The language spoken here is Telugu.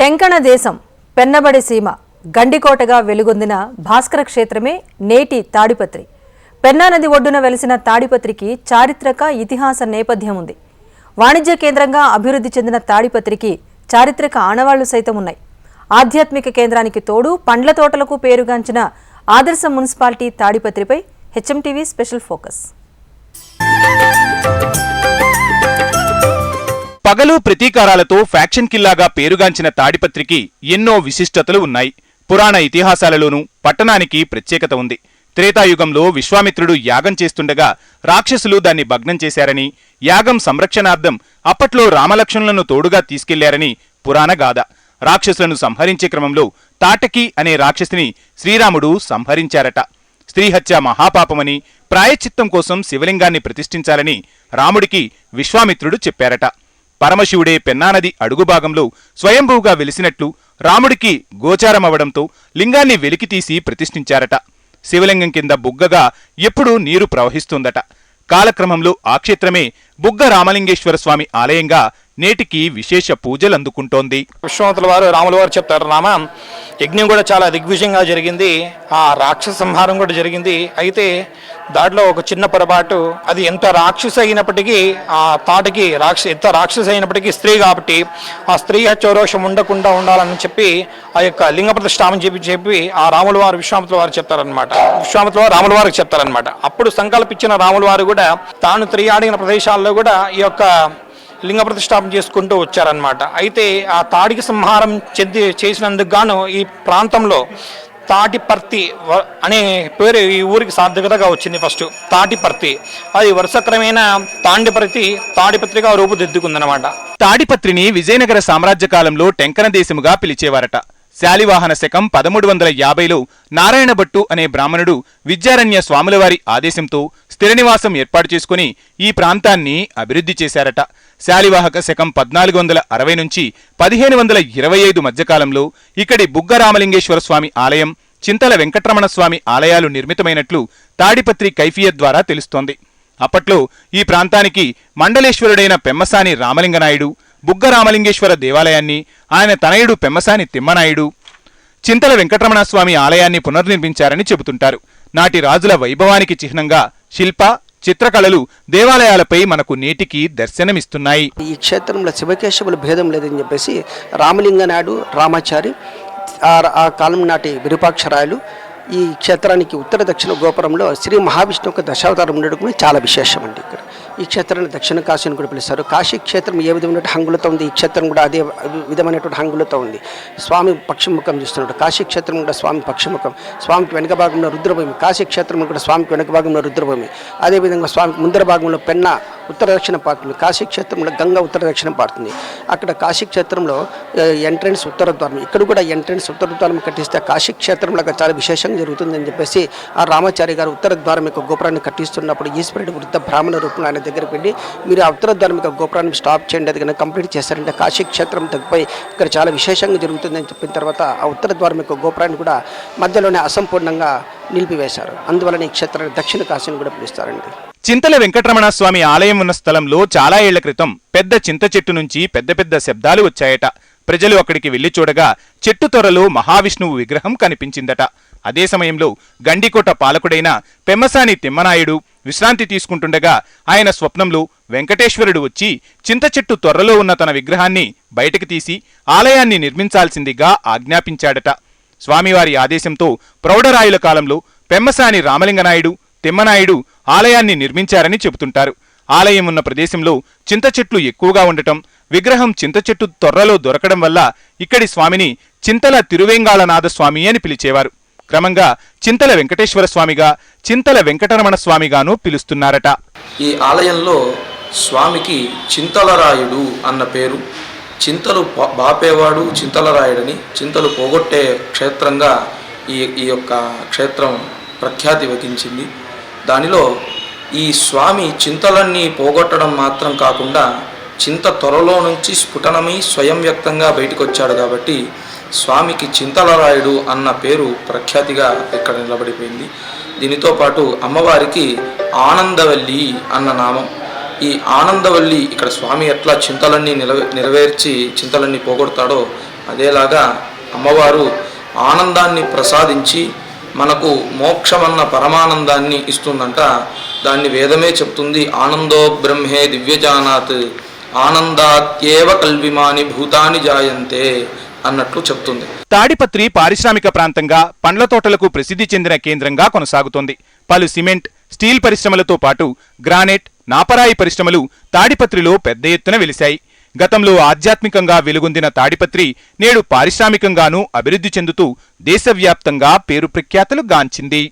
టెంకణ దేశం పెన్నబడి సీమ గండికోటగా వెలుగొందిన భాస్కర క్షేత్రమే నేటి తాడిపత్రి. పెన్నా నది ఒడ్డున వెలిసిన తాడిపత్రికి చారిత్రక ఇతిహాస నేపథ్యం ఉంది. వాణిజ్య కేంద్రంగా అభివృద్ధి చెందిన తాడిపత్రికి చారిత్రక ఆనవాళ్లు సైతం ఉన్నాయి. ఆధ్యాత్మిక కేంద్రానికి తోడు పండ్ల తోటలకు పేరుగాంచిన ఆదర్శ మున్సిపాలిటీ తాడిపత్రిపై హెచ్ఎంటీవీ స్పెషల్ ఫోకస్. పగలు ప్రతీకారాలతో ఫ్యాక్షన్ కిల్లాగా పేరుగాంచిన తాడిపత్రికి ఎన్నో విశిష్టతలు ఉన్నాయి. పురాణ ఇతిహాసాలలోనూ పట్టణానికి ప్రత్యేకత ఉంది. త్రేతాయుగంలో విశ్వామిత్రుడు యాగం చేస్తుండగా రాక్షసులు దాన్ని భగ్నం చేశారని, యాగం సంరక్షణార్థం అప్పట్లో రామలక్ష్మణులను తోడుగా తీసుకెళ్లారని పురాణ గాథ. రాక్షసులను సంహరించే క్రమంలో తాటకి అనే రాక్షసిని శ్రీరాముడు సంహరించారట. స్త్రీహత్య మహాపాపమని, ప్రాయశ్చిత్తం కోసం శివలింగాన్ని ప్రతిష్ఠించాలని రాముడికి విశ్వామిత్రుడు చెప్పారట. పరమశివుడే పెన్నానది అడుగుభాగంలో స్వయంభూగా వెలిసినట్లు రాముడికి గోచారమవడంతో లింగాన్ని వెలికితీసి ప్రతిష్ఠించారట. శివలింగం కింద బుగ్గగా ఎప్పుడూ నీరు ప్రవహిస్తుందట. కాలక్రమంలో ఆ క్షేత్రమే బుగ్గ రామలింగేశ్వర స్వామి ఆలయంగా నేటికి విశేష పూజలు అందుకుంటోంది. విశ్వామిత్రుల వారు రాముల వారు చెప్తారు, రామ యజ్ఞం కూడా చాలా దిగ్విజయంగా జరిగింది, ఆ రాక్షస సంహారం కూడా జరిగింది. అయితే దాంట్లో ఒక చిన్న పొరపాటు, అది ఎంత రాక్షస అయినప్పటికీ ఆ తాటకి ఎంత రాక్షస అయినప్పటికీ స్త్రీ కాబట్టి ఆ స్త్రీ హత్యోరోషం ఉండకుండా ఉండాలని చెప్పి ఆ యొక్క లింగ ప్రతిష్ఠాపన చెప్పి ఆ రాముల వారు విశ్వామిత్రుల వారు చెప్తారనమాట. విశ్వామిత్రుల వారు రాముల వారికి చెప్తారనమాట. అప్పుడు సంకల్పించిన రాముల వారు కూడా తాను తిరిగాడిన ప్రదేశాల్లో కూడా ఈ యొక్క లింగ ప్రతిష్టాపన చేసుకుంటూ వచ్చారనమాట. అయితే ఆ తాడికి సంహారం చేసినందుకు గాను ఈ ప్రాంతంలో తాటిపర్తి అనే పేరు ఈ ఊరికి సార్థకతగా వచ్చింది. ఫస్ట్ తాటిపర్తి, అది వరుసక్రమేణా తాడిపత్రిగా రూపుదిద్దుకుందనమాట. తాడిపత్రిని విజయనగర సామ్రాజ్య కాలంలో టెంకణ దేశముగా పిలిచేవారట. శాలివాహన శకం 1350లో నారాయణభట్టు అనే బ్రాహ్మణుడు విద్యారణ్య స్వాములవారి ఆదేశంతో స్థిర నివాసం ఏర్పాటు చేసుకుని ఈ ప్రాంతాన్ని అభివృద్ధి చేశారట. శాలివాహక శకం 1460 నుంచి 1525 మధ్యకాలంలో ఇక్కడి బుగ్గ రామలింగేశ్వర స్వామి ఆలయం, చింతల వెంకటరమణ స్వామి ఆలయాలు నిర్మితమైనట్లు తాడిపత్రి కైఫియత్ ద్వారా తెలుస్తోంది. అప్పట్లో ఈ ప్రాంతానికి మండలేశ్వరుడైన పెమ్మసాని రామలింగనాయుడు బుగ్గ రామలింగేశ్వర దేవాలయాన్ని, ఆయన తనయుడు పెమ్మసాని తిమ్మనాయుడు చింతల వెంకటరమణ స్వామి ఆలయాన్ని పునర్నిర్మించారని చెబుతుంటారు. నాటి రాజుల వైభవానికి చిహ్నంగా శిల్ప, చిత్రకళలు దేవాలయాలపై మనకు నేటికి దర్శనమిస్తున్నాయి. ఈ క్షేత్రంలో శివకేశవుల భేదం లేదని చెప్పేసి రామలింగనాయుడు, రామాచారి, ఆ కాలం నాటి విరూపాక్షరాయలు ఈ క్షేత్రానికి ఉత్తర దక్షిణ గోపురంలో శ్రీ మహావిష్ణు యొక్క దశావతారం ఉండడం చాలా విశేషం అండి. ఇక్కడ ఈ క్షేత్రాన్ని దక్షిణ కాశీ అని కూడా పిలుస్తారు. కాశీ క్షేత్రం ఏ విధమైన హంగులతో ఉంది, ఈ క్షేత్రం కూడా అదే విధమైనటువంటి హంగులతో ఉంది. స్వామి పక్షిముఖం చూస్తున్నాడు. కాశీ క్షేత్రం కూడా స్వామి పక్షిముఖం, స్వామికి వెనుక భాగంలో రుద్రభూమి. కాశీ క్షేత్రం కూడా స్వామికి వెనుక భాగంలో రుద్రభూమి. అదేవిధంగా స్వామికి ముందర భాగంలో పెన్న ఉత్తర దక్షిణ పారుతుంది. కాశీ క్షేత్రంలో గంగ ఉత్తర దక్షిణ పారుతుంది. అక్కడ కాశీ క్షేత్రంలో ఎంట్రన్స్ ఉత్తర ద్వారం, ఇక్కడ కూడా ఎంట్రన్స్ ఉత్తర ద్వారం కట్టిస్తే కాశీ క్షేత్రంలో చాలా విశేషంగా జరుగుతుందని చెప్పేసి ఆ రామాచారి గారు ఉత్తర ద్వారం యొక్క గోపురాన్ని కట్టిస్తున్నప్పుడు ఈశ్వరుడి వృద్ధ బ్రాహ్మణ రూపంలో ఆయన దగ్గరికి వెళ్ళి, మీరు ఆ ఉత్తర ద్వారం యొక్క గోపురాన్ని స్టాప్ చేయండి, అది కనుక కంప్లీట్ చేస్తారంటే కాశీ క్షేత్రం తగ్గిపోయి ఇక్కడ చాలా విశేషంగా జరుగుతుందని చెప్పిన తర్వాత ఆ ఉత్తర ద్వారం యొక్క గోపురాన్ని కూడా మధ్యలోనే అసంపూర్ణంగా నిలిపివేశారు. అందువలన ఈ క్షేత్రాన్ని దక్షిణ కాశీని కూడా పిలుస్తారండి. చింతల వెంకటరమణ స్వామి ఆలయం ఉన్న స్థలంలో చాలా ఏళ్ల క్రితం పెద్ద చింత చెట్టు నుంచి పెద్ద పెద్ద శబ్దాలు వచ్చాయట. ప్రజలు అక్కడికి వెళ్లి చూడగా చెట్టు త్వరలో మహావిష్ణువు విగ్రహం కనిపించిందట. అదే సమయంలో గండికోట పాలకుడైన పెమ్మసాని తిమ్మనాయుడు విశ్రాంతి తీసుకుంటుండగా ఆయన స్వప్నంలో వెంకటేశ్వరుడు వచ్చి చింత చెట్టు త్వరలో ఉన్న తన విగ్రహాన్ని బయటకు తీసి ఆలయాన్ని నిర్మించాల్సిందిగా ఆజ్ఞాపించాడట. స్వామివారి ఆదేశంతో ప్రౌఢరాయుల కాలంలో పెమ్మసాని రామలింగనాయుడు, తిమ్మనాయుడు ఆలయాన్ని నిర్మించారని చెబుతుంటారు. ఆలయం ఉన్న ప్రదేశంలో చింత చెట్లు ఎక్కువగా ఉండటం, విగ్రహం చింత చెట్టు తొర్రలో దొరకడం వల్ల ఇక్కడి స్వామిని చింతల తిరువేంగాళనాథ స్వామి అని పిలిచేవారు. క్రమంగా చింతల వెంకటేశ్వర స్వామిగా, చింతల వెంకటరమణ స్వామిగాను పిలుస్తున్నారట. ఈ ఆలయంలో స్వామికి చింతలరాయుడు అన్న పేరు, చింతలు బాపేవాడు చింతలరాయుడని, చింతలు పోగొట్టే క్షేత్రంగా ఈ యొక్క క్షేత్రం ప్రఖ్యాతి వహించింది. దానిలో ఈ స్వామి చింతలన్నీ పోగొట్టడం మాత్రం కాకుండా చింత త్వరలో నుంచి స్ఫుటనమై స్వయం వ్యక్తంగా బయటకు వచ్చాడు కాబట్టి స్వామికి చింతలరాయుడు అన్న పేరు ప్రఖ్యాతిగా ఇక్కడ నిలబడిపోయింది. దీనితో పాటు అమ్మవారికి ఆనందవల్లి అన్న నామం. ఈ ఆనందవల్లి ఇక్కడ స్వామి ఎట్లా చింతలన్నీ నెరవేర్చి చింతలన్నీ పోగొడతాడో అదేలాగా అమ్మవారు ఆనందాన్ని ప్రసాదించి మనకు మోక్షమన్న పరమానందాన్ని ఇస్తుందంట. దాన్ని వేదమే చెప్తుంది, ఆనందో బ్రహ్మే దివ్యజానాత్ ఆనందాత్యేవ కల్విమాని భూతాని జాయంతే అన్నట్లు చెప్తుంది. తాడిపత్రి పారిశ్రామిక ప్రాంతంగా పండ్ల తోటలకు ప్రసిద్ధి చెందిన కేంద్రంగా కొనసాగుతోంది. పలు సిమెంట్, స్టీల్ పరిశ్రమలతో పాటు గ్రానైట్, నాపరాయి పరిశ్రమలు తాడిపత్రిలో పెద్ద ఎత్తున వెలిశాయి. గతంలో ఆధ్యాత్మికంగా వెలుగొందిన తాడిపత్రి నేడు పారిశ్రామికంగానూ అభివృద్ధి చెందుతూ దేశవ్యాప్తంగా పేరు ప్రఖ్యాతులు గాంచింది.